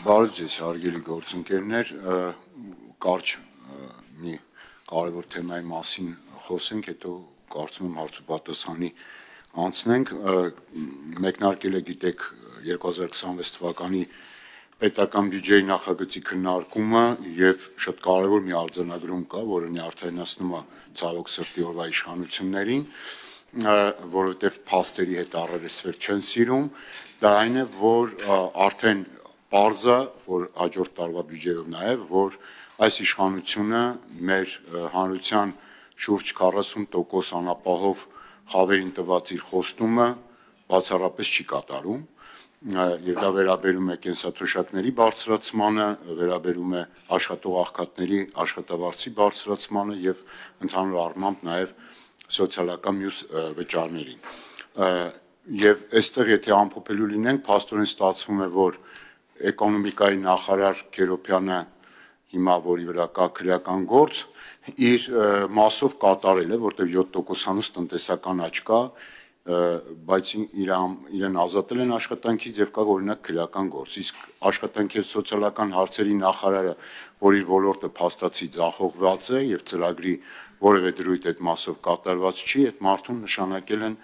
Բարև ձեզ, հարգելի գործընկերներ, կարճ մի կարևոր թեմայի մասին խոսենք, հետո կարծում եմ հարց ու պատասխանի անցնենք, մեկնարկել է գիտեք 2026 թվականի պետական բյուջեի նախագծի քննարկումը եւ շատ կարևոր մի արձանագրում կա, որը նյարդայնացնում է ցավոք սրտի օրվա իշխանություններին, որովհետեւ փաստերի հետ առերեսվել չեն սիրում, դա այն է, որ արդեն պարզ է, որ հաջորդ տարվա բյուջեով նաեւ, որ այս իշխանությունը մեր հանրության շուրջ 40% անապահով խավերին տված իր խոստումը բացառապես չի կատարում եւ դա վերաբերում է կենսաթոշակների բարձրացմանը, վերաբերում է աշխատող աղքատների աշխատավարձի բարձրացմանը եւ ընդհանուր առմամբ նաեւ սոցիալական մյուս վճարներին։ Եվ այստեղ եթե ամփոփելու լինենք, փաստորեն ստացվում է, որ էկոնոմիկայի նախարար Քերոբյանը հիմա որի վրա կա քրեական գործ, իր մասով կատարել է, որտեղ 7%-անոց տնտեսական աճ կա, բայց իրեն ազատել են աշխատանքից եւ կա օրինակ քրեական գործ, իսկ աշխատանքի եւ սոցիալական հարցերի նախարարը, որ իր ոլորտը փաստացի ձախողված է եւ ծրագրի որևէ դրույթ այդ մասով կատարված չի, այդ մարդուն նշանակել են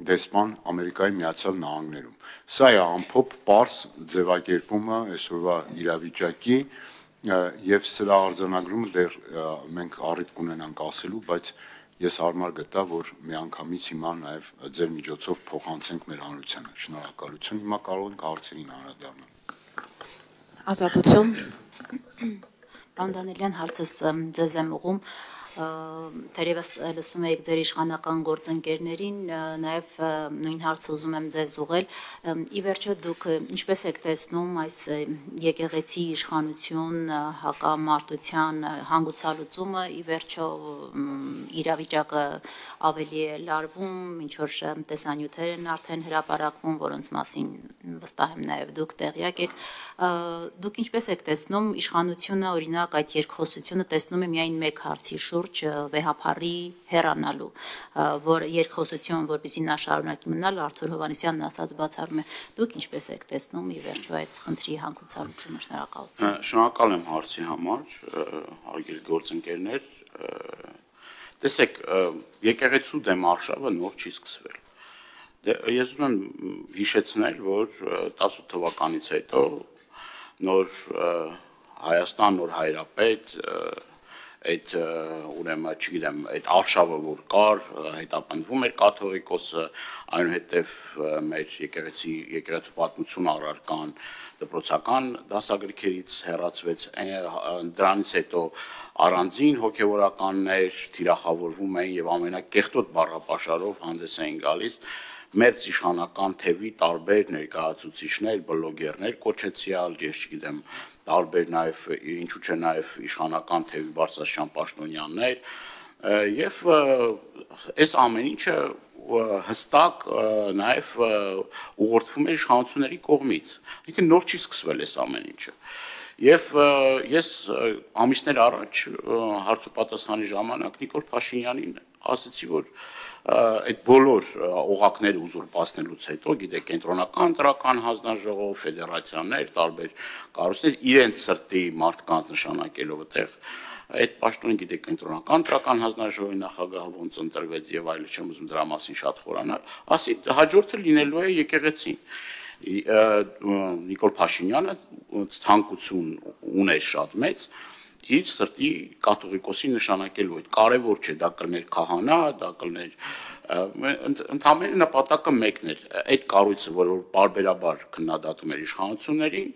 դեսպան Ամերիկայի Միացյալ Նահանգներում։ Սա է ամփոփ պարզ ձևակերպումը այսօրվա իրավիճակի եւ սրա արձանագրումը դեռ մենք առիթ կունենանք ասելու, բայց ես հարմար գտա, որ միանգամից հիմա նաեւ ձեր միջոցով փոխանցենք մեր հանրությանը։ Շնորհակալություն։ Հիմա կարող ենք հարցերին անդրադառնալ։ Ազատություն։ Պարոն Դանիելյան, հարցս ձեզ եմ ուղղում։ Թերևս լսում եք ձեր իշխանական գործընկերներին, նաև նույն հարցը ուզում եմ ձեզ ուղղել։ Ի վերջո դուք ինչպես եք տեսնում այս եկեղեցի իշխանություն հակամարտության հանգուցալուծումը, ի վերջո իրավիճակը ավելի է լարվում, ինչ որ տեսանյութեր են արդեն հրապարակվում, որոնց մասին վստահ եմ նաև դուք տեղյակ եք։ Դուք ինչպես եք տեսնում իշխանությունը, օրինակ այդ երկխոսությունը տեսնում է միայն մեկ հարցի շուրջ վեհափառի հեռանալու, որ երկխոսություն, որպեսզի նա շարունակի մնալ, Արթուր Հովհաննիսյանն ասած բացառում է։ Դուք ինչպես եք տեսնում ի վերջո այս խնդրի հանգուցալուծումը։ Շնորհակալություն։ Շնորհակալ եմ հարցի համար, հարգելի գործընկերներ։ Տեսեք, եկեղեցու դեմ արշավը նոր չի սկսվել։ Ես ուզում եմ հիշեցնել, որ 18 թվականից հետո նոր Հայաստան, նոր հայրապետ, այդ ուրեմն, չգիտեմ, այդ արշավը որ կար, հետապնդվում էր կաթողիկոսը, այնուհետև մեր եկեղեցու պատմություն առարկան դպրոցական դասագրքերից հեռացվեց, դրանից հետո առանձին հոգևորականներ թիրախավորվում էին եւ ամենակեղտոտ բառապաշարով հանդես էին գալիս մերձ իշխանական թևի տարբեր ներկայացուցիչներ, բլոգերներ կոչեցյալ, ես չգիտեմ, տարբեր նաև ինչու՞ չէ նաև իշխանական թևի բարձրաստիճան պաշտոնյաներ եւ այս ամեն ինչը հստակ նաև ուղղորդվում է իշխանությունների կողմից։ Ինքը նոր չի սկսվել այս ամեն ինչը։ Եվ ես ամիսներ առաջ հարց ու պատասխանի ժամանակ Նիկոլ Փաշինյանին ասացի, որ այդ բոլոր օղակները ուզուրպացնելուց հետո, գիտեք, կենտրոնական տրական հանձնաժողով, ֆեդերացիաներ, տարբեր կառույցներ իրենց սրտի մարդկանց նշանակելով այդտեղ այդ պաշտոնը, գիտեք, կենտրոնական տրական հանձնաժողովի նախագահը ոնց ընտրվեց եւ այլն, չեմ ուզում դրա մասին շատ խորանալ, ասի հաջորդը լինելու է եկեղեցին։ Նիկոլ Փաշինյանը ցանկություն ուներ շատ մեծ իր սրտի կաթողիկոսի նշանակելու այդ կարևոր չէ, դա կլներ քահանա, դա կլներ ընդհանրապես նպատակը մեկն էր, այդ կառույցը, որ պարբերաբար քննադատում էր իշխանություններին,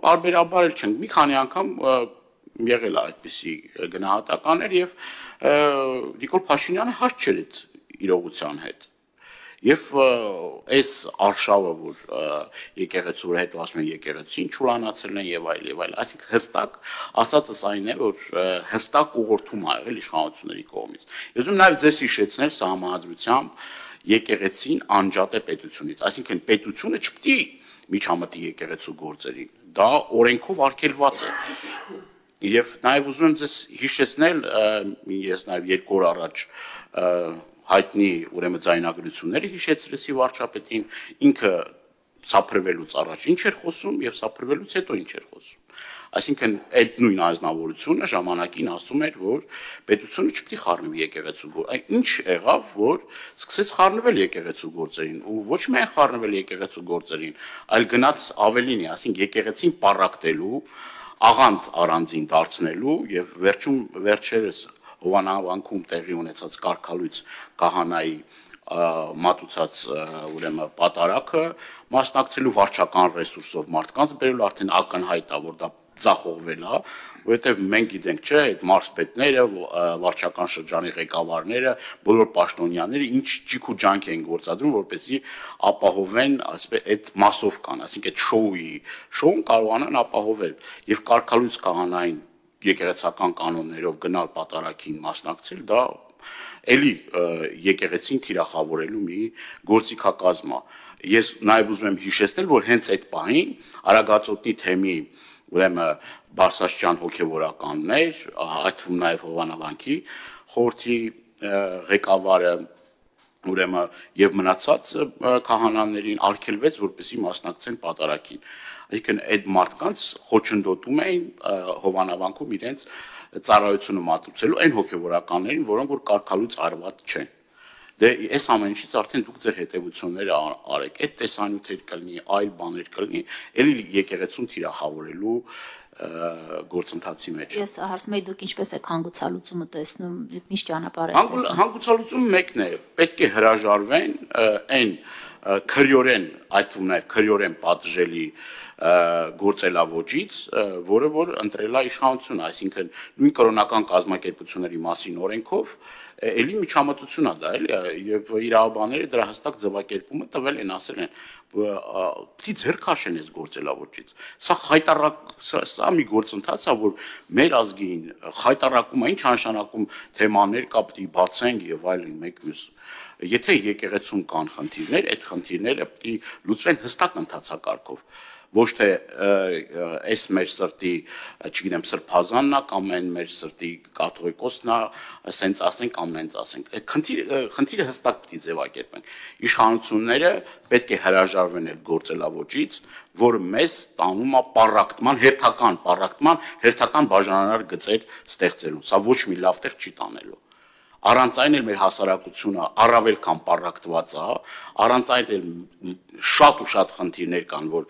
պարբերաբար էլ չենք, մի քանի անգամ եղել է այդպիսի գնահատականներ եւ Նիկոլ Փաշինյանը հաշտ չէր այդ իրողության հետ։ Եվ այս արշավը, որ եկեղեցու հետ ասում են եկեղեցին չուրանացել են եւ այլ, այսինքն հստակ ասածս այն է, որ հստակ ուղղորդում ա եղել իշխանությունների կողմից։ Ես ուզում նաեւ ձեզ հիշեցնել սահմանադրությամբ եկեղեցին անջատ է պետությունից, այսինքն պետությունը չպետք է միջամտի եկեղեցու գործերին, դա օրենքով արգելված է։ Եվ նաեւ ուզում եմ ձեզ հիշեցնել, ես նաեւ 2 օր առաջ հայտնի ուրեմն ձայնագրությունները հիշեցրեցի վարչապետին, ինքը սափրվելուց առաջ ինչ էր խոսում եւ սափրվելուց հետո ինչ էր խոսում։ Այսինքն այդ նույն անձնավորությունը ժամանակին ասում էր, որ պետությունը չպետք է խառնվի եկեղեցու գործ։ Այն ինչ եղավ, որ սկսեց խառնվել եկեղեցու գործերին ու ոչ միայն խառնվել եկեղեցու գործերին, այլ գնաց ավելին, ասենք եկեղեցին պառակտելու, աղանդ առանձին դարձնելու եւ վերջերս Հովանանքում տեղի ունեցած կարգալույց կահանայի մատուցած ուրեմն պատարակը մասնակցելու վարչական ռեսուրսով մարդկանց բերելու արդեն ակնհայտ է, որ դա ձախողվել է, որովհետև մենք գիտենք, չէ, այդ մարզպետները, վարչական շրջանի ղեկավարները, բոլոր պաշտոնյաները ինչ ճիք ու ջանք են գործադրում, որպեսզի ապահովեն, ասես, այդ մասովկան, այսինքն այդ շոուն կարողանան ապահովել եւ կարգալույց կահանային եկեղեցական կանոններով գնալ պատարակին մասնակցել, դա էլի եկեղեցին թիրախավորելու մի գործիքակազմ է։ Ես նաև ուզում եմ հիշեցնել, որ հենց այդ պահին Արագածոտնի թեմի ուրեմն Բարսաշճան հոգևորականներ, այդ թվում նաև Հովանավանքի խորհրդի ղեկավարը ուրեմն եւ մնացած քահանաներին արգելվեց, որպեսզի մասնակցեն պատարակին։ Այսինքն այդ մարդկանց խոչընդոտում էին Հովանավանքում իրենց ծառայությունը մատուցելու այն հոգևորականներին, որոնք որ կարգալույց արված չեն։ Դե այս ամեն ինչից արդեն դուք ձեր հետևությունները արեք, այդ տեսանյութեր կլինի, այլ բաներ կլինի, ելի եկեղեցուն թիրախավորելու գործընթացի մեջ։ Ես հարցում եմ դուք ինչպես եք հանգուցալուծումը տեսնում, ինչ ճանապարհ եք տեսնում։ Հանգուցալուծումը մեկն է, պետք է հրաժարվեն այն քրյորեն, այդ թվում նաև քրյորեն պատժելի գործելավոճից, որը որ ընտրել է իշխանությունը, այսինքն նույն կրոնական կազմակերպությունների մասին օրենքով էլի միջամտություն է դա, էլի, եւ իրավաբանները դրա հստակ ձևակերպումը տվել են, ասել են, պիտի ձեռք քաշեն այս գործելավոճից։ Սա մի գործընթաց է, որ մեր ազգին խայտարակում է, ինչ նշանակում թեմաներ կա, պիտի բացենք եւ այլն մեկ մյուս։ Եթե եկեղեցում կան խնդիրներ, այդ խնդիրները պիտի լուծվեն հստակ ընթացակարգով։ Ոչ թե այս մեր սրտի, չգիտեմ, սրբազանն է կամ այն մեր սրտի կաթողիկոսն է, ասենց ասենք կամ նենց ասենք։ Խնդիրը հստակ պիտի ձևակերպենք։ Իշխանությունները պետք է հրաժարվեն այդ գործելավոճից, որը մեզ տանում է պառակտման, հերթական բաժանարար գծեր ստեղծելու։ Սա ոչ մի լավ տեղ չի տանելու։ Առանց այն էլ մեր հասարակությունը առավել քան պառակտված է, առանց այն էլ շատ ու շատ խնդիրներ կան, որ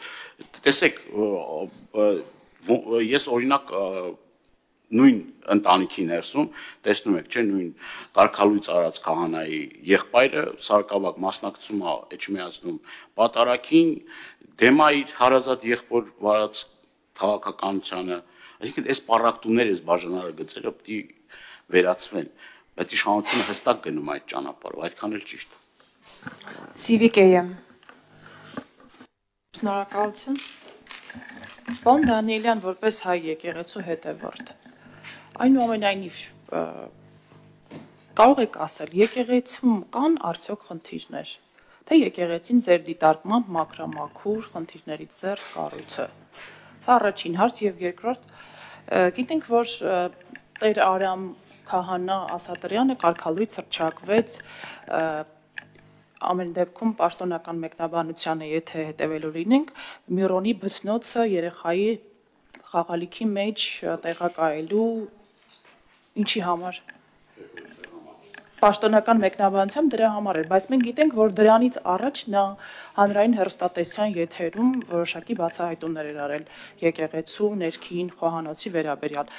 տեսեք, ես օրինակ նույն ընտանիքի ներսում տեսնում եք, չէ, նույն կարգալույց արած քահանայի եղբայրը Սարգսակ մասնակցում է Էջմիածնում պատարակին, դեմ է իր հարազատ եղբոր վարած քաղաքականությանը, այսինքն այս պառակտումները, այս բաժանարար գծերը պիտի վերացվեն, բայց իշխանությունը հստակ գնում է այդ ճանապարհով, այդքան էլ ճիշտ։ Սիվիկեյը։ Շնորհակալություն։ Պարոն Դանիելյան, որպես հայ եկեղեցու հետևորդ, այնուամենայնիվ կարող եք ասել, եկեղեցում կան արդյոք խնդիրներ, թե եկեղեցին ձեր դիտարկմամբ մաքրամաքուր խնդիրներից զերծ կառույց է։ Դա առաջին հարց եւ երկրորդ, գիտենք, որ Տեր Արամ քահանա Ասատրյանը կարգալույց հռչակվեց ամեն դեպքում պաշտոնական մեկնաբանությանը, եթե հետևելու լինենք, Միրոնի բթնոցը երեխայի խաղալիքի մեջ տեղակայելու ինչի համար պաշտոնական մեկնաբանությամբ դրա համար էր, բայց մենք գիտենք, որ դրանից առաջ նա հանրային հեռուստատեսության եթերում որոշակի բացահայտումներ էր արել եկեղեցու ներքին խոհանոցի վերաբերյալ։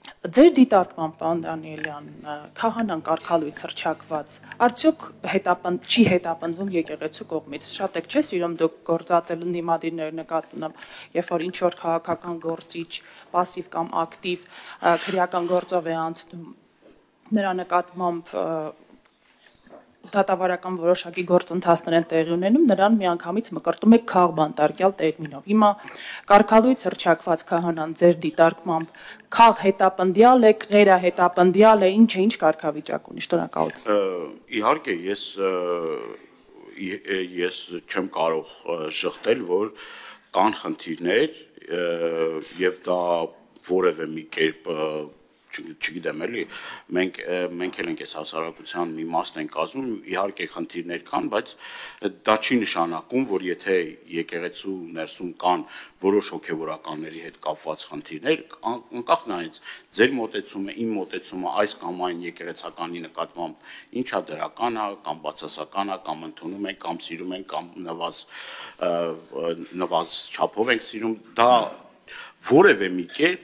Ձեր դիտարկմամբ, պարոն Դանիելյան, քահանան կարգալույց հռչակված, արդյոք չի հետապնդվում եկեղեցու կողմից։ Շատ եք չէ՞ սիրում դուք գործածել ընդդիմադիրներ նկատմամբ, երբ որ ինչ-որ քաղաքական գործիչ, պասիվ կամ ակտիվ քրեական գործով է անցնում, նրա նկատմամբ դատավարական որոշակի գործընթացներ են տեղի ունենում, նրան միանգամից մկրտում եք քաղբանտարկյալ տերմինով։ Հիմա կարգալույց հռչակված քահանան ձեր դիտարկմամբ քաղ հետապնդյալ է, ղերահետապնդյալ է, ինչ կարգավիճակ ունի։ Շնորհակալություն։ Իհարկե, ես չեմ կարող շղթել, որ կան խնդիրներ եւ դա որևէ մի կերպ չգիտեմ էլի, մենք էլ ենք այս հասարակության մի մասն ենք կազմում, իհարկե խնդիրներ կան, բայց դա չի նշանակում, որ եթե եկեղեցու ներսում կան որոշ հոգևորականների հետ կապված խնդիրներ, անկախ նայից ձեր մոտեցումը, իմ մոտեցումը այս կամ այն եկեղեցականի նկատմամբ ինչա դրական է, կամ բացասական է, կամ ընդունում ենք, կամ սիրում ենք, կամ նվազ չափով ենք սիրում, դա որևէ մի կերպ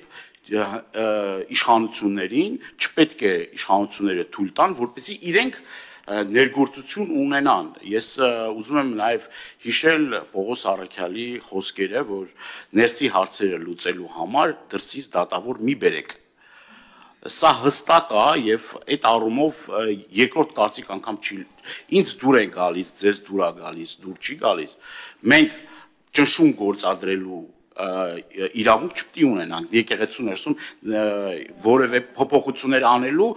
իշխանություններին չպետք է իշխանությունները թույլ տան, որպեսզի իրենք ներգործություն ունենան։ Ես ուզում եմ նաև հիշել Պողոս Առաքյալի խոսքերը, որ ներսի հարցերը լուծելու համար դրսից դատավոր մի բերեք։ Սա հստակ է եւ այդ առումով երկրորդ կարծիք անգամ չի ինձ դուր է գալիս, ձեզ դուր է գալիս, դուր չի գալիս։ Մենք ճնշում գործադրելու իրավունք չպետք ունենանք եկեղեցու ներսում որևէ փոփոխություններ անելու,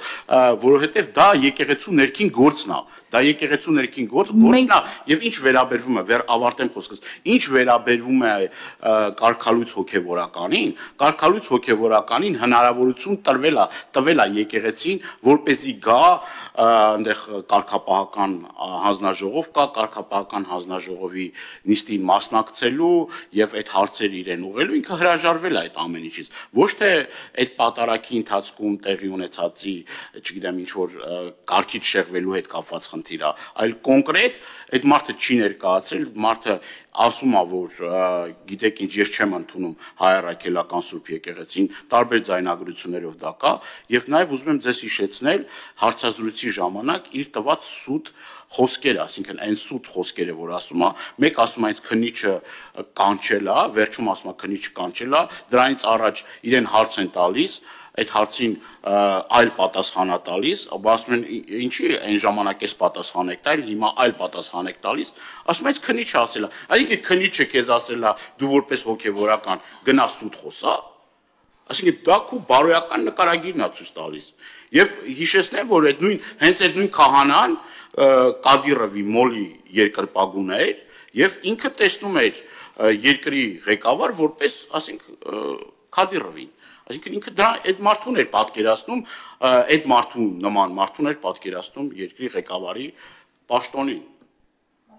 որովհետև դա եկեղեցու ներքին գործն է, դա եկեղեցու ներքին գործն է եւ ինչ վերաբերվում է ավարտեմ խոսքս, ինչ վերաբերվում է կարգալույց հոգեվորականին հնարավորություն տվել է եկեղեցին, որպեսզի գա այնտեղ կարգապահական հանձնաժողով կա, կարգապահական հանձնաժողովի նիստին մասնակցելու եւ այդ հարցերը իրեն ուղղելու, ինքը հրաժարվել է այդ ամեն ինչից, ոչ թե այդ պատարագի ընթացքում տեղի ունեցածի, չգիտեմ, ինչ որ կարգից շեղվելու հետ կապված խնդիր է, այլ կոնկրետ այդ մարդը չի ներկայացրել, մարդը ասում է, որ գիտեք ինչ, ես չեմ ընդունում հայ առաքելական Սուրբ եկեղեցին, տարբեր ձայնագրություններով դա կա, եւ նաեւ ուզում եմ ձեզ հիշեցնել հարցազրույցի ժամանակ իր տված սուտ խոսքերը, այսինքն այն սուտ խոսքերը, որ ասում է, մեկ ասում է, այս քնիչը կանչել է, վերջում ասում է քնիչը կանչել է, դրանից առաջ իրեն հարց են տալիս, այդ հարցին այլ պատասխան է տալիս, ասում են ինչի այն ժամանակ էս պատասխան եք տալ, հիմա այլ պատասխան եք տալիս, ասում են քնիչը ասել է, այսինքն քնիչը քեզ ասել է դու որպես հոգևորական գնա սուտ խոսա, այսինքն դա քո բարոյական նկարագիրն է ցույց տալիս։ Եվ հիշեցնեմ, որ հենց այդ նույն քահանան Կադիրովի մոլի երկրպագուն էր եւ ինքը տեսնում էր երկրի ղեկավար որպես, ասենք, Կադիրովին։ Այսինքն ինքը դա այդ մարդուն էր պատկերացնում, այդ մարդու նման մարդուն էր պատկերացնում երկրի ղեկավարի պաշտոնին։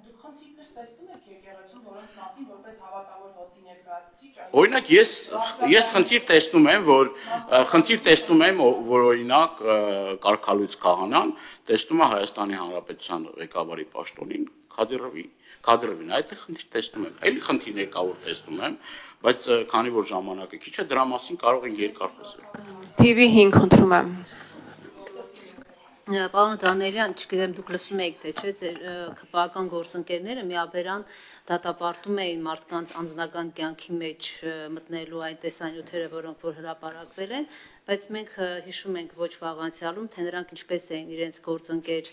Դուք խնդիրներ տեսնում եք եկեղեցում, որոնց մասին որպես հավատավոր հոտի ներկայացուցիչ, օրինակ ես խնդիր տեսնում եմ, որ օրինակ կարգալույց քահանան տեսնում է Հայաստանի Հանրապետության ղեկավարի պաշտոնին Կադիրովին, այդ խնդիր տեսնում եմ, էլի խնդիրներ կա որ տեսնում եմ, բայց քանի որ ժամանակը քիչ է, դրա մասին կարող ենք երկար խոսել։ TV 5 խնդրում եմ։ Պարոն Դանելյան, չգիտեմ դուք լսում եք թե չէ, ձեր քպական գործընկերները միաբերան դատապարտում էին մարդկանց անձնական կյանքի մեջ մտնելու այն տեսանյութերը, որոնք որ հրապարակվել են, բայց մենք հիշում ենք ոչ վաղ անցյալում, թե նրանք ինչպես էին իրենց գործընկեր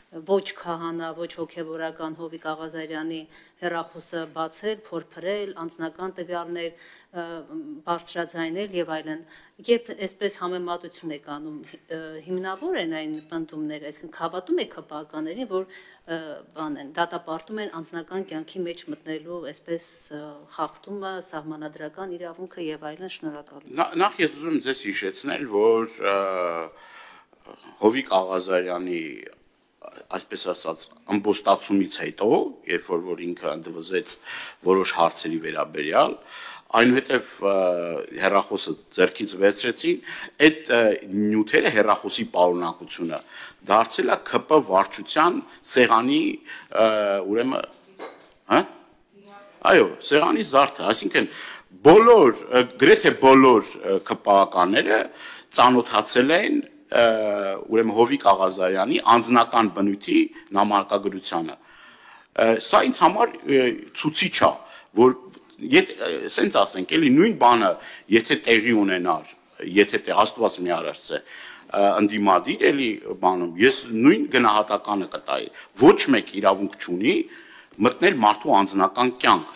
ոչ քահանա, ոչ հոգևորական Հովիկ Աղազարյանի հեռախոսը բացել, փորփրել, անձնական տվյալներ բարձրաձայնել եւ այլն։ Երբ այսպես համեմատություն եք անում, հիմնավոր են այն պնդումները, այսինքն հավատում եք հպականերին, որ դատապարտում են անձնական կյանքի մեջ մտնելու այսպես խախտումը, սահմանադրական իրավունքը եւ այլն, շնորհակալություն։ Նախ ես ուզում եմ ձեզ հիշեցնել, որ Հովիկ Աղազարյանի այսպես ասած ամբոստացումից հետո, երբ որ ինքը ընդվզեց որոշ հարցերի վերաբերյալ, այնուհետև հեռախոսը ձեռքից վերցրեցին, այդ նյութերը հեռախոսի պարունակությունը դարձել է ԿՊ վարչության սեղանի ուրեմն, հա? Այո, սեղանի զարդը, այսինքն գրեթե բոլոր ԿՊ-ականները ծանոթացել են ուրեմն Հովիկ Աղազարյանի անձնական բնույթի նամակագրությանը։ Սա ինձ համար ցուցիչ է, որ սենց ասենք, էլի նույն բանը, եթե տեղի ունենար, եթե Աստված մի արարծե, ընդդիմադիր էլի բանում, ես նույն գնահատականը կտայի։ Ոչ մեկ իրավունք չունի մտնել մարդու անձնական կյանք։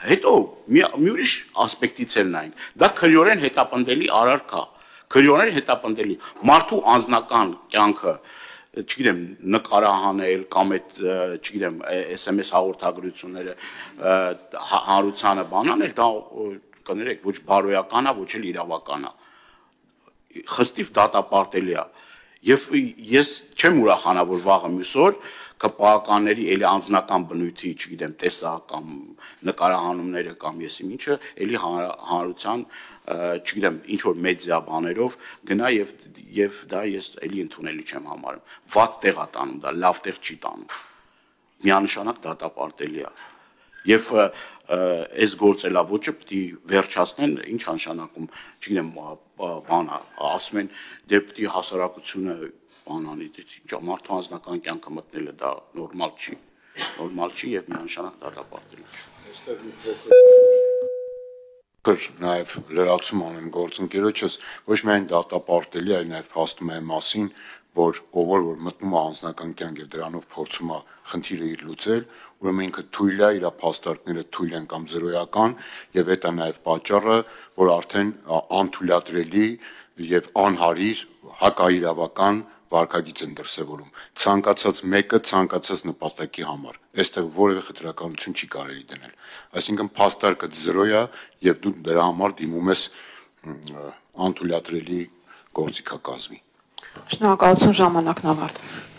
Հետո մի ուրիշ ասպեկտից էլ նայենք, դա քրեորեն հետապնդելի արարք է, քրեորեն հետապնդելի մարդու անձնական կյանքը, չգիտեմ, նկարահանել կամ այդ, չգիտեմ, SMS հաղորդագրությունները հանրությանը բանանել, դա կներեք ոչ բարոյական է, ոչ էլ իրավական է։ խստիվ դատապարտելի է։ Եվ ես չեմ ուրախանա, որ վաղը մյուս օր ԿՊԱ-ականների էլի անձնական բնույթի, չգիտեմ, տեսակ կամ նկարահանումները կամ եսի ինչը, էլի հանրության, չգիտեմ, ինչ որ մեդիա բաներով գնա եւ դա ես էլի ընդունելի չեմ համարում։ Վատ տեղ է տանում դա, լավ տեղ չի տանում։ Միանշանակ դատապարտելի է։ Եվ այս գործելավոճը պետք է վերջացնեն, ինչ նշանակում, չգիտեմ, բան ասում են, դե պետք է հասարակությունը բանանի, դե մարդու անձնական կյանքը մտնելը դա նորմալ չի եւ միանշանակ դատապարտել։ Նաև լրացում անեմ գործընկերոջս, ոչ միայն դատապարտելի, այլ նաև փաստում է մասին, որ ով որ մտնում է անձնական կյանք եւ դրանով փորձում է խնդիրը իր լուծել, ուրեմն ինքը թույլ է, իր փաստարկները թույլ են կամ զրոյական, եւ դա նաև պատճառը, որ արդեն անթույլատրելի եւ անհարիր հակաիրավական վարքագիծ են դրսևորում։ Ցանկացած մեկը ցանկացած նպատակի համար։ Այստեղ որևէ խտրականություն չի կարելի դնել։ Այսինքն փաստարկը զրո է եւ դու դրա համար դիմում ես անթույլատրելի գործիքակազմի։ Շնորհակալություն, ժամանակն ավարտվեց։